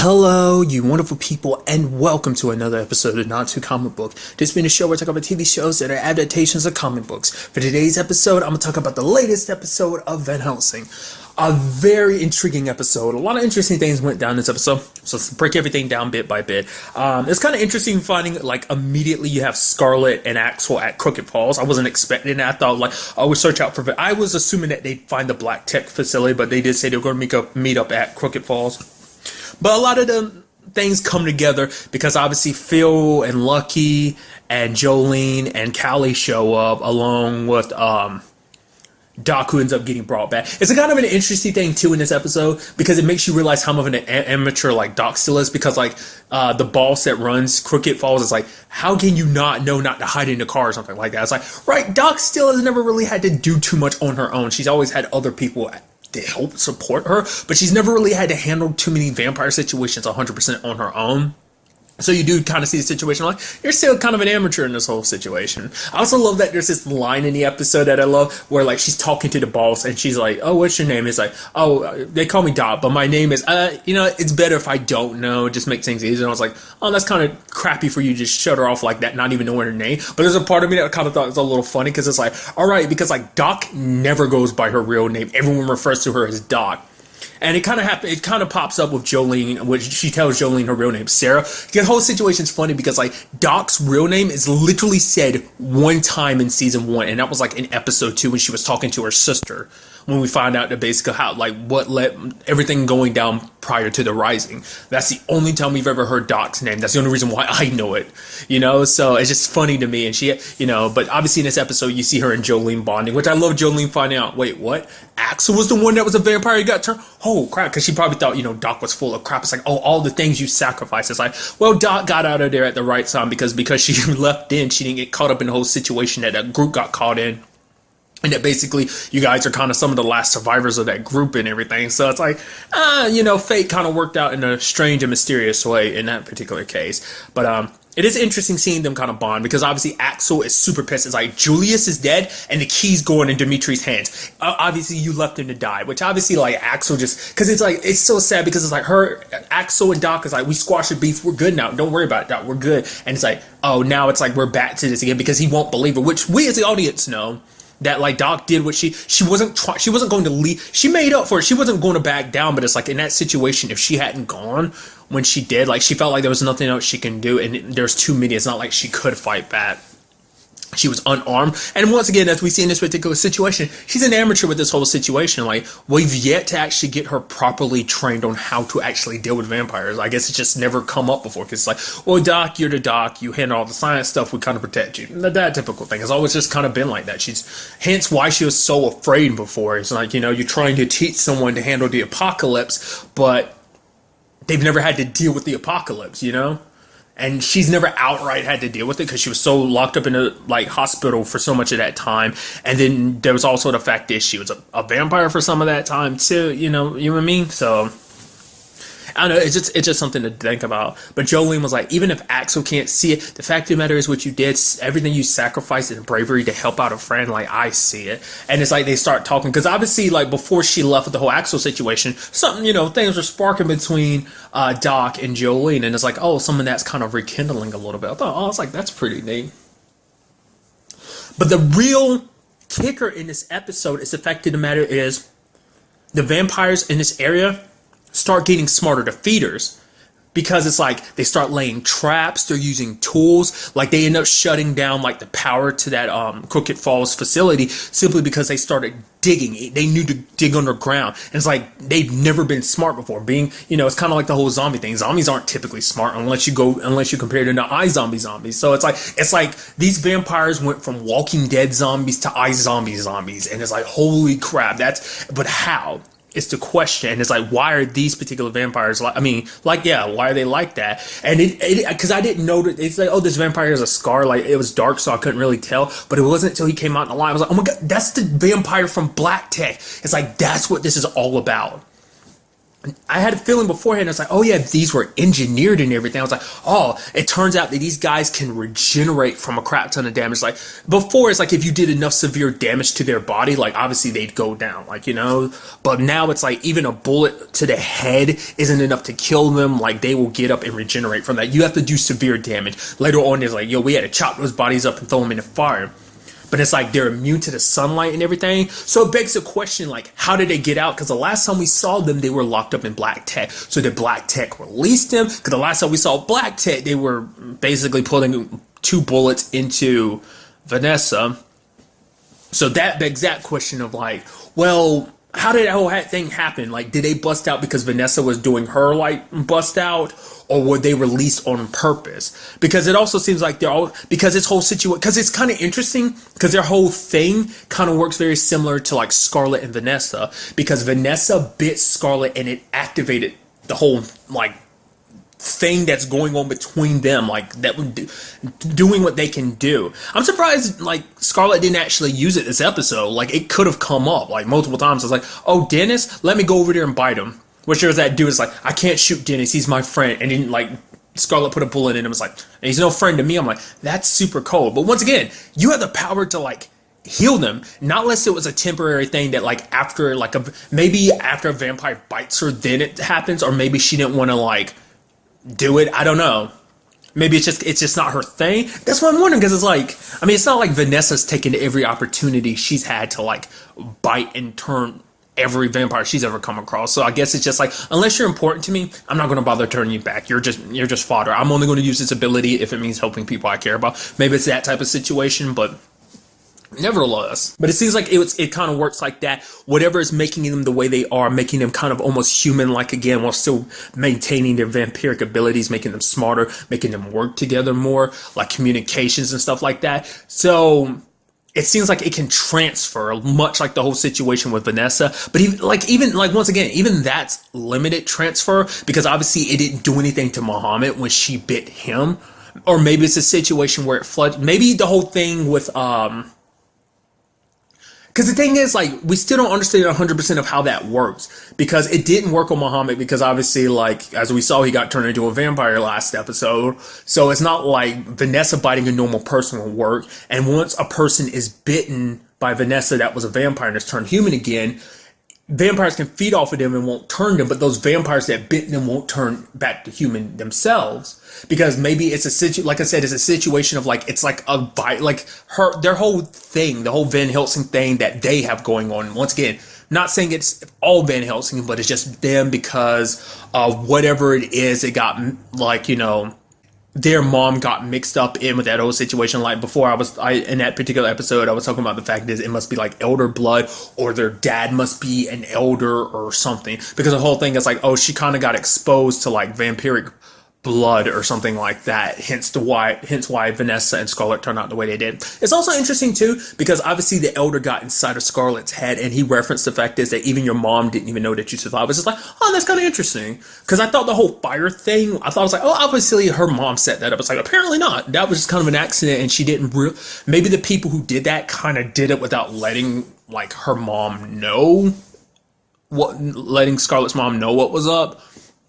Hello, you wonderful people, and welcome to another episode of Not Too Comic Book. This being a show where I talk about TV shows that are adaptations of comic books. For today's episode, I'm going to talk about the latest episode of Van Helsing. A very intriguing episode. A lot of interesting things went down this episode, so let's break everything down bit by bit. It's kind of interesting finding, like, immediately you have Scarlet and Axel at Crooked Falls. I wasn't expecting that. I thought, like, I would search out for... I was assuming that they'd find the Black Tech facility, but they did say they were going to meet up at Crooked Falls. But a lot of the things come together because obviously Phil and Lucky and Jolene and Callie show up along with Doc, who ends up getting brought back. It's a kind of an interesting thing too in this episode because it makes you realize how much of an amateur like Doc still is, because like the boss that runs Crooked Falls is like, how can you not know not to hide in the car or something like that? It's like, right, Doc still has never really had to do too much on her own. She's always had other people to help support her, but she's never really had to handle too many vampire situations 100% on her own. So you do kind of see the situation like, you're still kind of an amateur in this whole situation. I also love that there's this line in the episode that I love where like she's talking to the boss and she's like, oh, what's your name? It's like, oh, they call me Doc, but my name is, it's better if I don't know, just make things easier. And I was like, oh, that's kind of crappy for you to just shut her off like that, not even knowing her name. But there's a part of me that kind of thought it was a little funny because it's like, all right, because like Doc never goes by her real name. Everyone refers to her as Doc. And it kind of pops up with Jolene, which she tells Jolene her real name, Sarah. The whole situation's funny because like Doc's real name is literally said one time in season 1, and that was like in episode 2 when she was talking to her sister. When we find out that basically how like what let everything going down prior to the Rising. That's the only time we've ever heard Doc's name. That's the only reason why I know it, so it's just funny to me. And she, but obviously in this episode you see her and Jolene bonding, which I love. Jolene finding out, wait, what? Axel was the one that was a vampire who got turned? Oh crap, because she probably thought, Doc was full of crap. It's like, oh, all the things you sacrificed. It's like, well, Doc got out of there at the right time because she left in, she didn't get caught up in the whole situation that group got caught in. And that basically you guys are kind of some of the last survivors of that group and everything. So it's like, fate kind of worked out in a strange and mysterious way in that particular case. But it is interesting seeing them kind of bond because obviously Axel is super pissed. It's like Julius is dead and the key's going in Dimitri's hands. Obviously you left him to die, which obviously like Axel just, because it's like, it's so sad because it's like Axel and Doc is like, we squashed the beef. We're good now. Don't worry about it, Doc. We're good. And it's like, oh, now it's like we're back to this again because he won't believe it, which we as the audience know. That like Doc did what she wasn't going to leave. She made up for it. She wasn't going to back down. But it's like in that situation, if she hadn't gone when she did, like she felt like there was nothing else she can do, and there's too many. It's not like she could fight back. She was unarmed, and once again, as we see in this particular situation, she's an amateur with this whole situation. Like we've yet to actually get her properly trained on how to actually deal with vampires. I guess it's just never come up before because it's like, well, Doc, you're the Doc. You handle all the science stuff. We kind of protect you. That typical thing. It's always just kind of been like that. Hence why she was so afraid before. It's like, you're trying to teach someone to handle the apocalypse, but they've never had to deal with the apocalypse, And she's never outright had to deal with it because she was so locked up in a hospital for so much of that time. And then there was also the fact that she was a vampire for some of that time too. You know what I mean? So I don't know. It's just something to think about. But Jolene was like, even if Axel can't see it, the fact of the matter is what you did, everything you sacrificed in bravery to help out a friend, like I see it. And it's like they start talking because obviously like before she left with the whole Axel situation, something, things were sparking between Doc and Jolene. And it's like, oh, some of that's kind of rekindling a little bit. I thought, I was like, that's pretty neat. But the real kicker in this episode is the fact of the matter is the vampires in this area start getting smarter, the feeders, because it's like they start laying traps, they're using tools, like they end up shutting down like the power to that Crooked Falls facility simply because they started digging. They knew to dig underground, and it's like they've never been smart before. It's kind of like the whole zombie thing. Zombies aren't typically smart unless you compare them to iZombie zombies. So it's like these vampires went from Walking Dead zombies to iZombie zombies, and it's like, holy crap, but how? It's the question, and it's like, why are these particular vampires why are they like that? And because I didn't know that it's like, oh, this vampire has a scar, like it was dark, so I couldn't really tell. But it wasn't until he came out in the line, I was like, oh my god, that's the vampire from Black Tech. It's like that's what this is all about. I had a feeling beforehand. I was like, oh yeah, these were engineered and everything. I was like, oh, it turns out that these guys can regenerate from a crap ton of damage. Like before, it's like if you did enough severe damage to their body, like obviously they'd go down, like, you know. But now it's like even a bullet to the head isn't enough to kill them. Like they will get up and regenerate from that. You have to do severe damage. Later on, it's like, yo, we had to chop those bodies up and throw them in the fire. But it's like they're immune to the sunlight and everything. So it begs the question, like, how did they get out? Because the last time we saw them, they were locked up in Black Tech. So did Black Tech release them? Because the last time we saw Black Tech, they were basically putting 2 bullets into Vanessa. So that begs that question of like, well, how did that whole thing happen? Like, did they bust out because Vanessa was doing her, like, bust out? Or were they released on purpose? Because it also seems like they're all, because this whole situation, because it's kind of interesting, because their whole thing kind of works very similar to like Scarlet and Vanessa. Because Vanessa bit Scarlet and it activated the whole, like, thing that's going on between them, like that would doing what they can do. I'm surprised like Scarlet didn't actually use it this episode. Like it could have come up like multiple times. I was like, oh, Dennis, let me go over there and bite him. Which there's that dude is like, I can't shoot Dennis, he's my friend. And then like Scarlet put a bullet in him. It's like, and he's no friend to me. I'm like, that's super cold. But once again, you have the power to like heal them, not unless it was a temporary thing that like after like maybe after a vampire bites her then it happens, or maybe she didn't want to like do it. I don't know. Maybe it's just not her thing. That's what I'm wondering, because it's like, I mean, it's not like Vanessa's taken every opportunity she's had to like bite and turn every vampire she's ever come across. So I guess it's just like, unless you're important to me, I'm not going to bother turning you back. You're just fodder. I'm only going to use this ability if it means helping people I care about. Maybe it's that type of situation, but nevertheless. But it seems like it kind of works like that. Whatever is making them the way they are, making them kind of almost human-like again, while still maintaining their vampiric abilities, making them smarter, making them work together more, like communications and stuff like that. So it seems like it can transfer, much like the whole situation with Vanessa. But even once again, even that's limited transfer, because obviously it didn't do anything to Muhammad when she bit him. Or maybe it's a situation where it floods. Maybe the whole thing with because the thing is, like, we still don't understand 100% of how that works, because it didn't work on Muhammad, because obviously, like, as we saw, he got turned into a vampire last episode. So it's not like Vanessa biting a normal person will work. And once a person is bitten by Vanessa that was a vampire and is turned human again, vampires can feed off of them and won't turn them, but those vampires that bit them won't turn back to human themselves. Because maybe it's like I said, it's a situation of like, it's like a bite, like their whole thing, the whole Van Helsing thing that they have going on. Once again, not saying it's all Van Helsing, but it's just them because of whatever it is. It got like, you know, their mom got mixed up in with that whole situation. Like before, in that particular episode, I was talking about the fact that it must be like elder blood, or their dad must be an elder or something. Because the whole thing is like, oh, she kind of got exposed to like vampiric blood or something like that. Hence why Vanessa and Scarlet turned out the way they did. It's also interesting too, because obviously the elder got inside of Scarlet's head, and he referenced the fact is that even your mom didn't even know that you survived. It's just like, oh, that's kind of interesting. Because I thought the whole fire thing, I thought it was like, oh, obviously her mom set that up. It's like, apparently not. That was just kind of an accident, and she didn't maybe the people who did that kind of did it without letting like her mom know letting Scarlet's mom know what was up.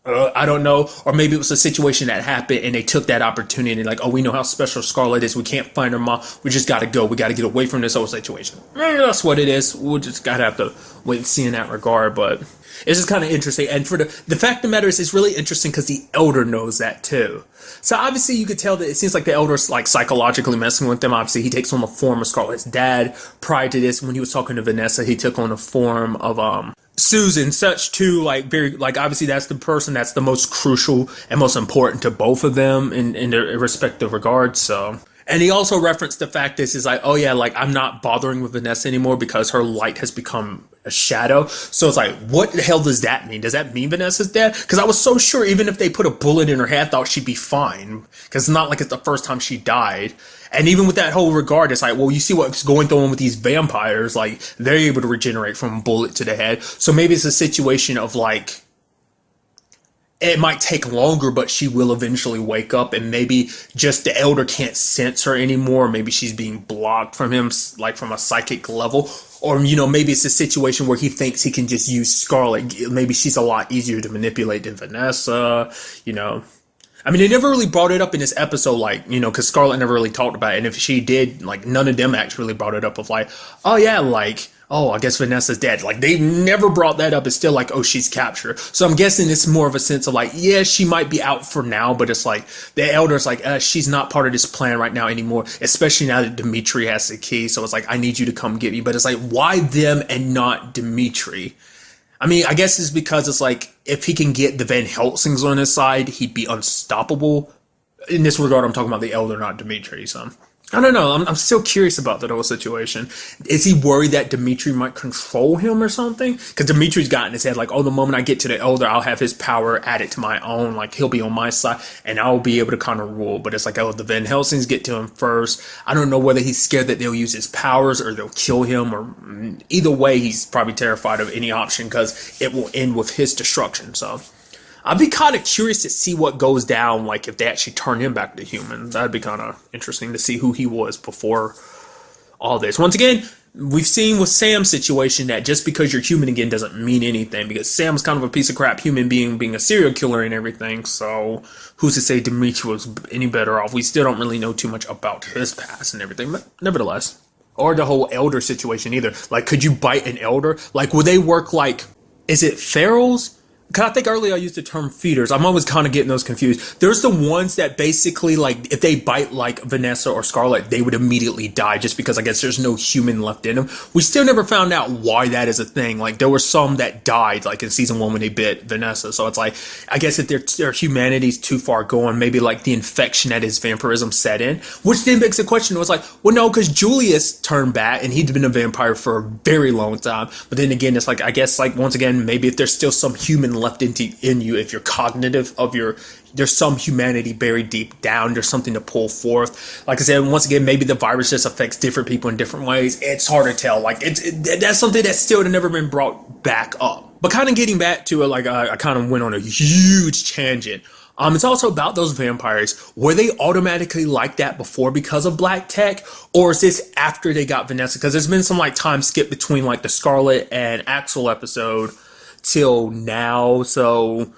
I don't know. Or maybe it was a situation that happened and they took that opportunity, like, oh, we know how special Scarlet is. We can't find her mom. We just got to go. We got to get away from this whole situation. That's what it is. We'll just got to have to wait and see in that regard. But it's just kind of interesting. And for the fact of the matter is, it's really interesting because the elder knows that too. So obviously you could tell that it seems like the elder's like psychologically messing with them. Obviously he takes on the form of Scarlet's dad. Prior to this, when he was talking to Vanessa, he took on the form of Susan, such too, like very, like obviously that's the person that's the most crucial and most important to both of them in their respective regards. So, and he also referenced the fact that he's like, oh yeah, like I'm not bothering with Vanessa anymore because her light has become a shadow. So it's like, what the hell does that mean? Does that mean Vanessa's dead? Because I was so sure even if they put a bullet in her head, I thought she'd be fine. Because it's not like it's the first time she died. And even with that whole regard, it's like, well, you see what's going on with these vampires. Like, they're able to regenerate from a bullet to the head. So maybe it's a situation of like, it might take longer, but she will eventually wake up, and maybe just the elder can't sense her anymore. Maybe she's being blocked from him, like from a psychic level. Or, maybe it's a situation where he thinks he can just use Scarlet. Maybe she's a lot easier to manipulate than Vanessa, I mean, they never really brought it up in this episode, like, because Scarlet never really talked about it. And if she did, like, none of them actually really brought it up of like, oh yeah, like, oh, I guess Vanessa's dead. Like, they never brought that up. It's still like, oh, she's captured. So I'm guessing it's more of a sense of like, yeah, she might be out for now, but it's like, the elder's like, she's not part of this plan right now anymore, especially now that Dimitri has the key. So it's like, I need you to come get me. But it's like, why them and not Dimitri? I mean, I guess it's because it's like, if he can get the Van Helsings on his side, he'd be unstoppable. In this regard, I'm talking about the elder, not Dimitri, so I don't know. I'm still curious about that whole situation. Is he worried that Dimitri might control him or something? Because Dimitri's got in his head, like, oh, the moment I get to the elder, I'll have his power added to my own. Like, he'll be on my side, and I'll be able to kind of rule. But it's like, oh, the Van Helsings get to him first. I don't know whether he's scared that they'll use his powers or they'll kill him. Or either way, he's probably terrified of any option because it will end with his destruction. So I'd be kind of curious to see what goes down, like if they actually turn him back to human. That'd be kind of interesting to see who he was before all this. Once again, we've seen with Sam's situation that just because you're human again doesn't mean anything, because Sam's kind of a piece of crap human being a serial killer and everything. So who's to say Dimitri was any better off? We still don't really know too much about his past and everything, but nevertheless. Or the whole elder situation either. Like, could you bite an elder? Like, would they work like, is it ferals? Because I think earlier I used the term feeders. I'm always kind of getting those confused. There's the ones that basically, like, if they bite like Vanessa or Scarlet, they would immediately die just because I guess there's no human left in them. We still never found out why that is a thing. Like, there were some that died, like in season 1 when they bit Vanessa. So it's like, I guess if their humanity's too far gone, maybe like the infection that is vampirism set in. Which then begs the question, it was like, well, no, because Julius turned back and he'd been a vampire for a very long time. But then again, it's like, I guess, like, once again, maybe if there's still some human left in you, if you're cognitive of there's some humanity buried deep down, there's something to pull forth. Like I said, once again, maybe the virus just affects different people in different ways. It's hard to tell. Like, that's something that's still never been brought back up. But kind of getting back to it, like, I kind of went on a huge tangent. It's also about those vampires. Were they automatically like that before because of black tech, or is this after they got Vanessa? Because there's been some like time skip between like the Scarlet and Axel episode till now. So,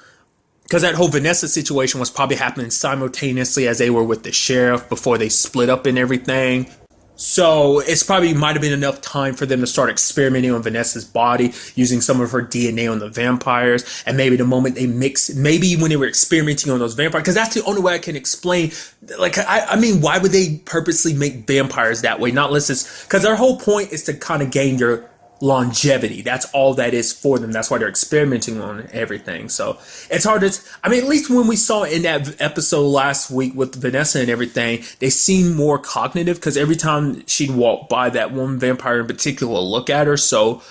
because that whole Vanessa situation was probably happening simultaneously as they were with the sheriff before they split up and everything. So it's probably might have been enough time for them to start experimenting on Vanessa's body, using some of her DNA on the vampires. And maybe the moment they mix, maybe when they were experimenting on those vampires, because that's the only way I can explain. Like, I mean, why would they purposely make vampires that way? Not unless it's because their whole point is to kind of gain your longevity. That's all that is for them. That's why they're experimenting on everything. So it's hard to, I mean, at least when we saw in that episode last week with Vanessa and everything, they seemed more cognitive, because every time she'd walk by, that one vampire in particular would look at her. So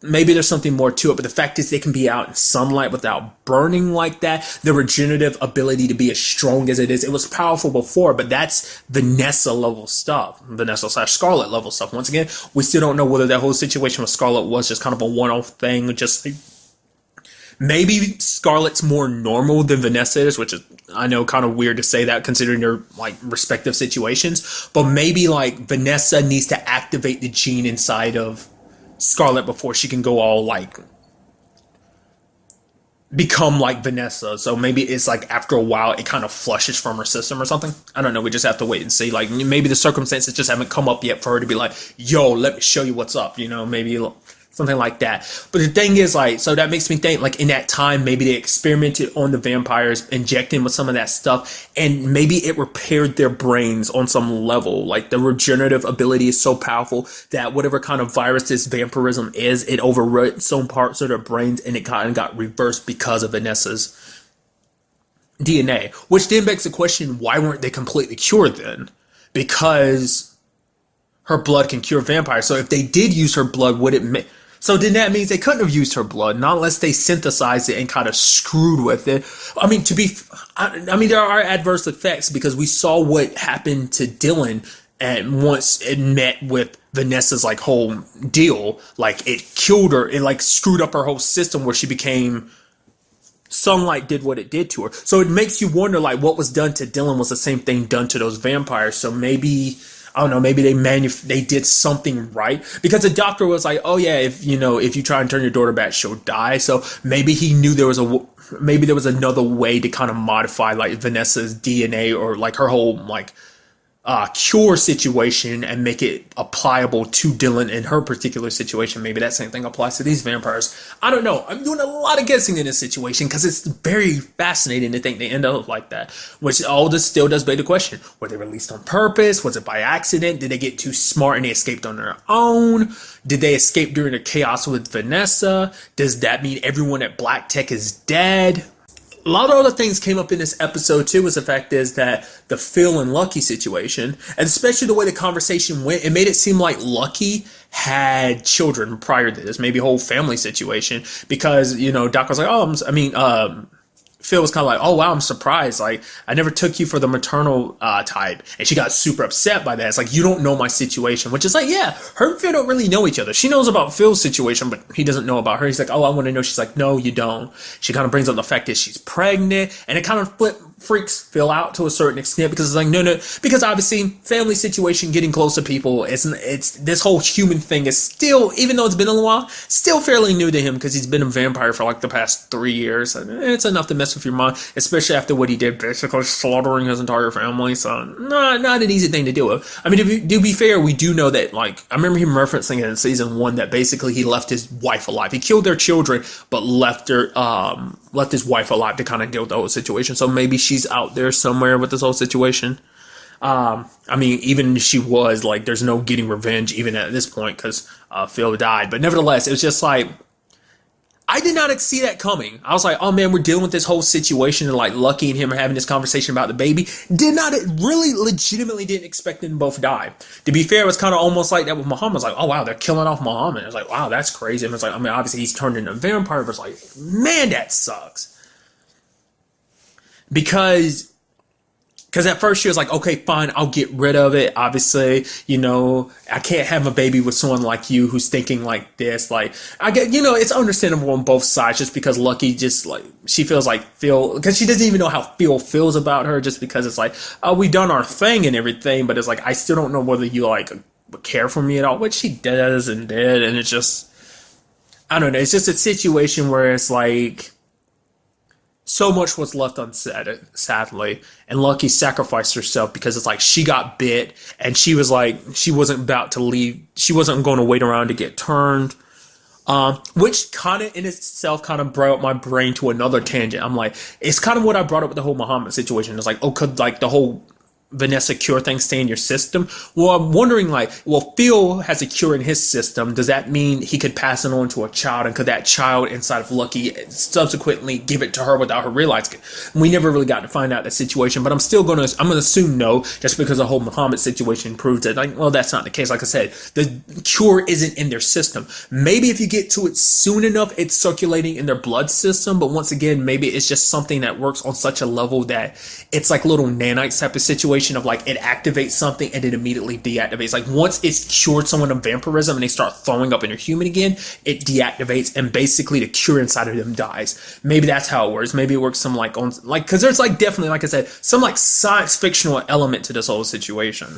maybe there's something more to it, but the fact is they can be out in sunlight without burning like that. The regenerative ability to be as strong as it is, it was powerful before, but that's Vanessa level stuff. Vanessa/Scarlet level stuff. Once again, we still don't know whether that whole situation with Scarlet was just kind of a one-off thing. Just maybe Scarlet's more normal than Vanessa is, which is, I know, kind of weird to say that considering their like respective situations, but maybe like Vanessa needs to activate the gene inside of Scarlet before she can go all like become like Vanessa. So maybe it's like after a while it kind of flushes from her system or something. I don't know. We just have to wait and see. Like, maybe the circumstances just haven't come up yet for her to be like, yo, let me show you what's up, maybe something like that. But the thing is, like, so that makes me think, like, in that time, maybe they experimented on the vampires, injecting with some of that stuff, and maybe it repaired their brains on some level. Like, the regenerative ability is so powerful that whatever kind of virus this vampirism is, it overwrote some parts of their brains, and it kind of got reversed because of Vanessa's DNA. Which then begs the question, why weren't they completely cured then? Because her blood can cure vampires. So if they did use her blood, would it make... So then that means they couldn't have used her blood, not unless they synthesized it and kind of screwed with it. I mean, I mean, there are adverse effects, because we saw what happened to Dylan, and once it met with Vanessa's like whole deal, like it killed her, it like screwed up her whole system where she became sunlight did what it did to her. So it makes you wonder, like, what was done to Dylan was the same thing done to those vampires. So maybe, I don't know, maybe they did something right, because the doctor was like, oh yeah, if if you try and turn your daughter back, she'll die. So maybe he knew maybe there was another way to kind of modify like Vanessa's DNA, or like her whole like cure situation, and make it applicable to Dylan in her particular situation. Maybe that same thing applies to these vampires. I don't know. I'm doing a lot of guessing in this situation because it's very fascinating to think they end up like that. Which all this still does beg the question: were they released on purpose? Was it by accident? Did they get too smart and they escaped on their own? Did they escape during the chaos with Vanessa? Does that mean everyone at Black Tech is dead? A lot of other things came up in this episode too. Was the fact is that the Phil and Lucky situation, and especially the way the conversation went, it made it seem like Lucky had children prior to this, maybe a whole family situation, because Doc was like, Phil was kind of like, oh wow, I'm surprised. Like, I never took you for the maternal type. And she got super upset by that. It's like, you don't know my situation, which is like, yeah, her and Phil don't really know each other. She knows about Phil's situation, but he doesn't know about her. He's like, oh, I want to know. She's like, no, you don't. She kind of brings up the fact that she's pregnant, and it kind of freaks Phil out to a certain extent, because it's like, no, because obviously family situation, getting close to people, it's this whole human thing is still, even though it's been a while, still fairly new to him, because he's been a vampire for like the past 3 years. And it's enough to mess with your mind, especially after what he did, basically slaughtering his entire family. So not an easy thing to deal with. I mean, to be fair, we do know that, like, I remember him referencing it in season 1 that basically he left his wife alive. He killed their children, but left his wife alive to kind of deal with the whole situation. So maybe she's out there somewhere with this whole situation. I mean, even if she was, like, there's no getting revenge even at this point, because Phil died. But nevertheless, it was just like, I did not see that coming. I was like, oh man, we're dealing with this whole situation, and like Lucky and him are having this conversation about the baby. Legitimately didn't expect them to both die. To be fair, it was kind of almost like that with Muhammad. I was like, oh wow, they're killing off Muhammad. I was like, wow, that's crazy. And it's like, I mean, obviously he's turned into a vampire, but it's like, man, that sucks. Because at first she was like, okay, fine, I'll get rid of it. Obviously, I can't have a baby with someone like you who's thinking like this. Like, I get, it's understandable on both sides, just because Lucky just like, she feels like Phil, because she doesn't even know how Phil feels about her, just because it's like, oh, we done our thing and everything, but it's like, I still don't know whether you like care for me at all, which she does and did. And it's just, I don't know. It's just a situation where it's like, so much was left unsaid, sadly, and Lucky sacrificed herself, because it's like she got bit, and she was like, she wasn't about to leave. She wasn't going to wait around to get turned, which kind of in itself kind of brought my brain to another tangent. I'm like, it's kind of what I brought up with the whole Muhammad situation. It's like, oh, could like the whole Vanessa cure thing stay in your system? Well, I'm wondering, like, well, Phil has a cure in his system. Does that mean he could pass it on to a child? And could that child inside of Lucky subsequently give it to her without her realizing it? We never really got to find out the situation, but I'm going to assume no, just because the whole Muhammad situation proves that, like, well, that's not the case. Like I said, the cure isn't in their system. Maybe if you get to it soon enough, it's circulating in their blood system. But once again, maybe it's just something that works on such a level that it's like little nanites type of situation of like, it activates something and it immediately deactivates. Like, once it's cured someone of vampirism and they start throwing up in their human again, it deactivates, and basically the cure inside of them dies. Maybe that's how it works. Maybe it works some like on, like, because there's like definitely, like I said, some like science fictional element to this whole situation.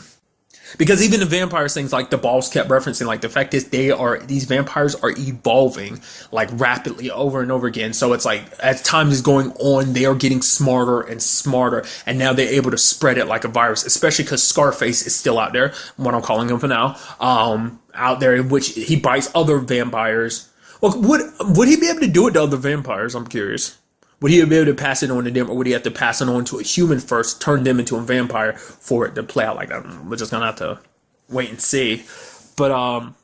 Because even the vampires things, like the boss kept referencing, like the fact is these vampires are evolving like rapidly over and over again. So it's like, as time is going on, they are getting smarter and smarter, and now they're able to spread it like a virus, especially because Scarface is still out there, what I'm calling him for now, out there, in which he bites other vampires. Well, would he be able to do it to other vampires? I'm curious. Would he be able to pass it on to them, or would he have to pass it on to a human first, turn them into a vampire for it to play out like that? We're just gonna have to wait and see. But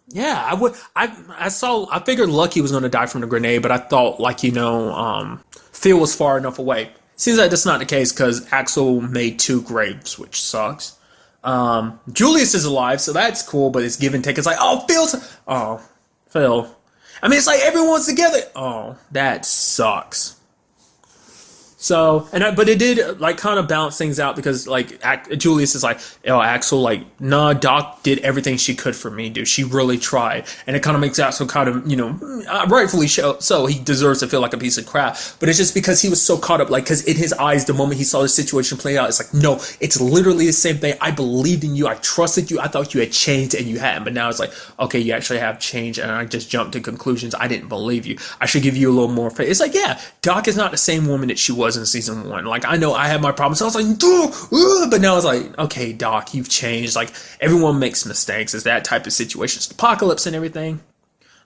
yeah, I figured Lucky was gonna die from the grenade, but I thought, like, Phil was far enough away. Seems like that's not the case, because Axel made 2 graves, which sucks. Julius is alive, so that's cool, but it's give and take. It's like, Phil. I mean, it's like everyone's together. Oh, that sucks. So, but it did like kind of balance things out because like Julius is like, oh, Axel, like, nah, Doc did everything she could for me, dude. She really tried, and it kind of makes Axel kind of, rightfully so he deserves to feel like a piece of crap. But it's just because he was so caught up, like, because in his eyes, the moment he saw the situation play out, it's like, no, it's literally the same thing. I believed in you, I trusted you, I thought you had changed, and you hadn't. But now it's like, okay, you actually have changed, and I just jumped to conclusions. I didn't believe you. I should give you a little more faith. It's like, yeah, Doc is not the same woman that she was in season 1. Like, I know I had my problems, so I was like, but now it's like, okay, Doc, you've changed. Like, everyone makes mistakes. It's that type of situation. It's the apocalypse and everything.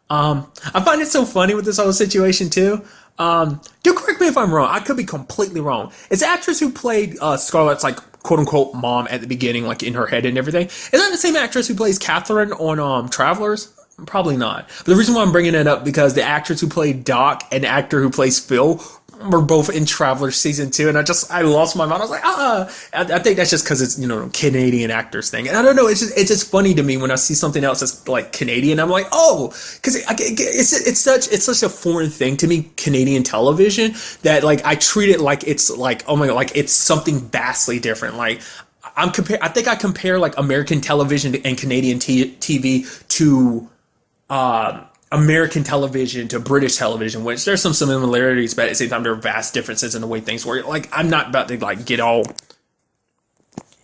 I find it so funny with this whole situation too. Do correct me if I'm wrong. I could be completely wrong. It's the actress who played Scarlett's like quote unquote mom at the beginning, like in her head and everything. Is that the same actress who plays Catherine on Travelers? Probably not. But the reason why I'm bringing it up because the actress who played Doc and the actor who plays Phil were both in Travelers season 2, and I lost my mind. I was like, I think that's just because it's Canadian actors thing, and I don't know. It's just funny to me when I see something else that's like Canadian. I'm like, oh, because it's such a foreign thing to me, Canadian television, that like I treat it like it's like, oh my god, like it's something vastly different. Like I think I compare like American television and Canadian TV to American television to British television, which there's some similarities, but at the same time there are vast differences in the way things work. Like, I'm not about to like get all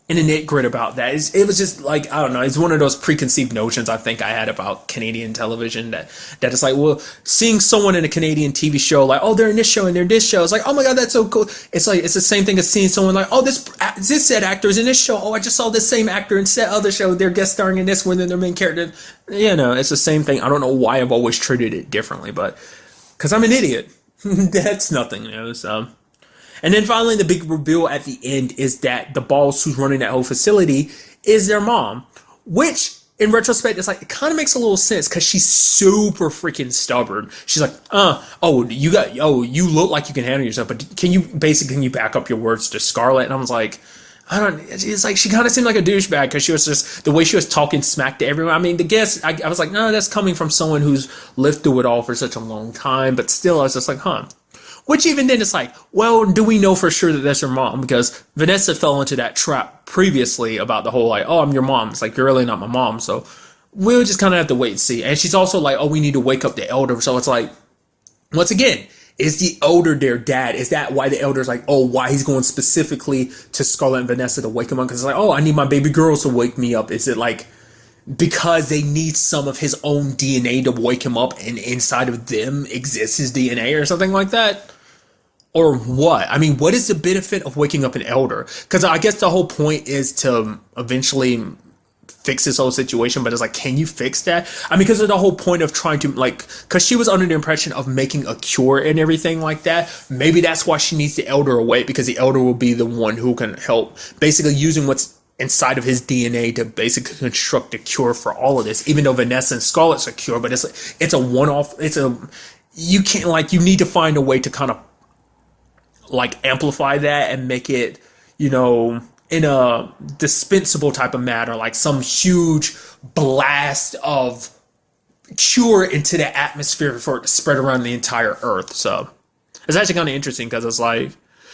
in a nitgrit about that. It was just like, I don't know, it's one of those preconceived notions I think I had about Canadian television that it's like, well, seeing someone in a Canadian TV show like, oh, they're in this show and they're in this show, it's like, oh my god, that's so cool. It's like, it's the same thing as seeing someone like, oh, this said actor is in this show, oh, I just saw this same actor in said other show, they're guest starring in this one, then their main character. It's the same thing. I don't know why I've always treated it differently, but because I'm an idiot. That's nothing new. So, and then finally, the big reveal at the end is that the boss who's running that whole facility is their mom, which in retrospect, it's like, it kind of makes a little sense because she's super freaking stubborn. She's like, you look like you can handle yourself, but can you back up your words to Scarlett? And I was like, it's like, she kind of seemed like a douchebag because she was just, the way she was talking smack to everyone. I mean, I was like, no, that's coming from someone who's lived through it all for such a long time, but still, I was just like, huh. Which even then it's like, well, do we know for sure that that's her mom? Because Vanessa fell into that trap previously about the whole like, oh, I'm your mom. It's like, you're really not my mom. So we'll just kind of have to wait and see. And she's also like, oh, we need to wake up the elder. So it's like, once again, is the elder their dad? Is that why the elder's like, oh, why he's going specifically to Scarlett and Vanessa to wake him up? Because it's like, oh, I need my baby girls to wake me up. Is it like because they need some of his own DNA to wake him up and inside of them exists his DNA or something like that? Or what? I mean, what is the benefit of waking up an elder? Because I guess the whole point is to eventually fix this whole situation, but it's like, can you fix that? I mean, because of the whole point of trying to, like, because she was under the impression of making a cure and everything like that. Maybe that's why she needs the elder away, because the elder will be the one who can help, basically using what's inside of his DNA to basically construct a cure for all of this. Even though Vanessa and Scarlett's a cure, but it's a one-off. You can't, like, you need to find a way to kind of like amplify that and make it, in a dispensable type of manner, like some huge blast of cure into the atmosphere for it to spread around the entire earth. So it's actually kind of interesting because it's like,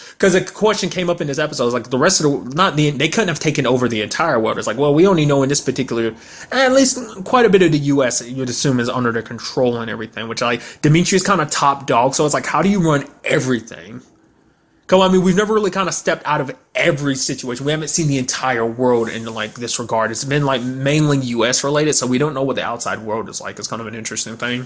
because a question came up in this episode, it's like the rest of they couldn't have taken over the entire world. It's like, well, we only know in this particular, at least quite a bit of the U.S. you'd assume is under their control and everything, which like Dimitri is kind of top dog. So it's like, how do you run everything? Because, I mean, we've never really kind of stepped out of every situation. We haven't seen the entire world in, like, this regard. It's been, like, mainly U.S. related, so we don't know what the outside world is like. It's kind of an interesting thing.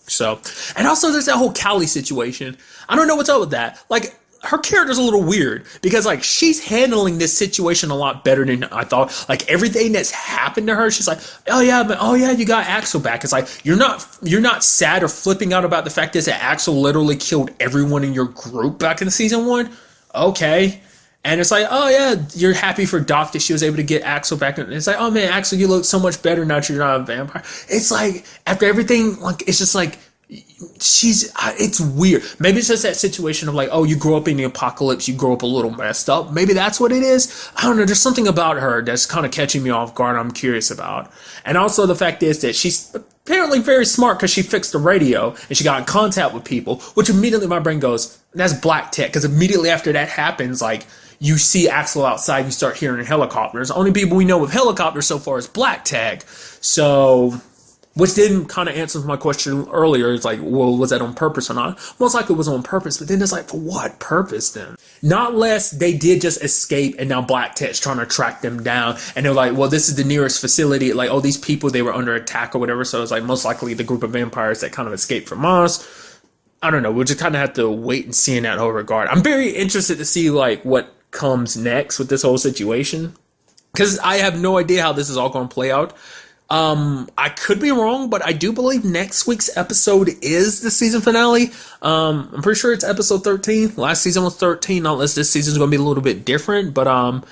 So, and also there's that whole Callie situation. I don't know what's up with that. Like, her character's a little weird because, like, she's handling this situation a lot better than I thought. Like, everything that's happened to her, she's like, oh yeah, you got Axel back. It's like, you're not sad or flipping out about the fact that Axel literally killed everyone in your group back in season 1. Okay. And it's like, oh yeah, you're happy for Doc that she was able to get Axel back. And it's like, oh man, Axel, you look so much better now that you're not a vampire. It's like, after everything, like, it's just like, it's weird. Maybe it's just that situation of like, oh, you grow up in the apocalypse, you grow up a little messed up. Maybe that's what it is. I don't know. There's something about her that's kind of catching me off guard. I'm curious about. And also the fact is that she's apparently very smart because she fixed the radio and she got in contact with people, which immediately my brain goes, that's black tech. Because immediately after that happens, like, you see Axel outside, you start hearing helicopters. The only people we know with helicopters so far is black tag. So, which didn't kind of answer my question earlier. It's like, well, was that on purpose or not? Most likely it was on purpose, but then it's like, for what purpose then? Not less they did just escape and now Black Tech's trying to track them down. And they're like, well, this is the nearest facility. Like, oh, these people, they were under attack or whatever. So it's like most likely the group of vampires that kind of escaped from us. I don't know. We'll just kind of have to wait and see in that whole regard. I'm very interested to see like what comes next with this whole situation. Because I have no idea how this is all going to play out. I could be wrong, but I do believe next week's episode is the season finale. I'm pretty sure it's episode 13. Last season was 13, unless this season is going to be a little bit different, but,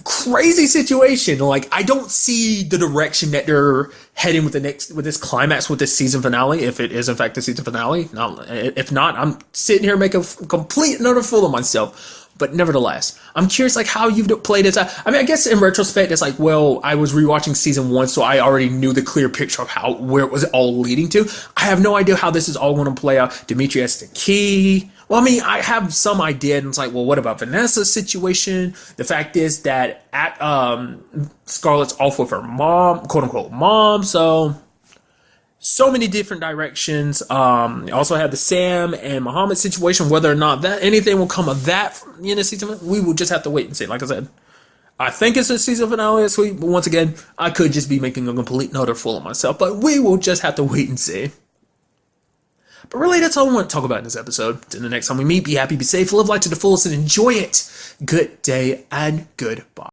crazy situation. Like, I don't see the direction that they're heading with this climax with this season finale, if it is in fact the season finale. If not, I'm sitting here making a complete and utter fool of myself. But nevertheless, I'm curious, like, how you've played it. I mean, I guess in retrospect, it's like, well, I was rewatching season 1, so I already knew the clear picture of where it was all leading to. I have no idea how this is all going to play out. Dimitri has the key. Well, I mean, I have some idea, and it's like, well, what about Vanessa's situation? The fact is that Scarlett's off with her mom, quote unquote mom, so many different directions. Also have the Sam and Muhammad situation. Whether or not that anything will come of that in the season, we will just have to wait and see. Like I said, I think it's a season finale this week, but once again, I could just be making a complete and utter fool of myself. But we will just have to wait and see. But really, that's all I want to talk about in this episode. Until the next time we meet, be happy, be safe, live life to the fullest, and enjoy it. Good day and goodbye.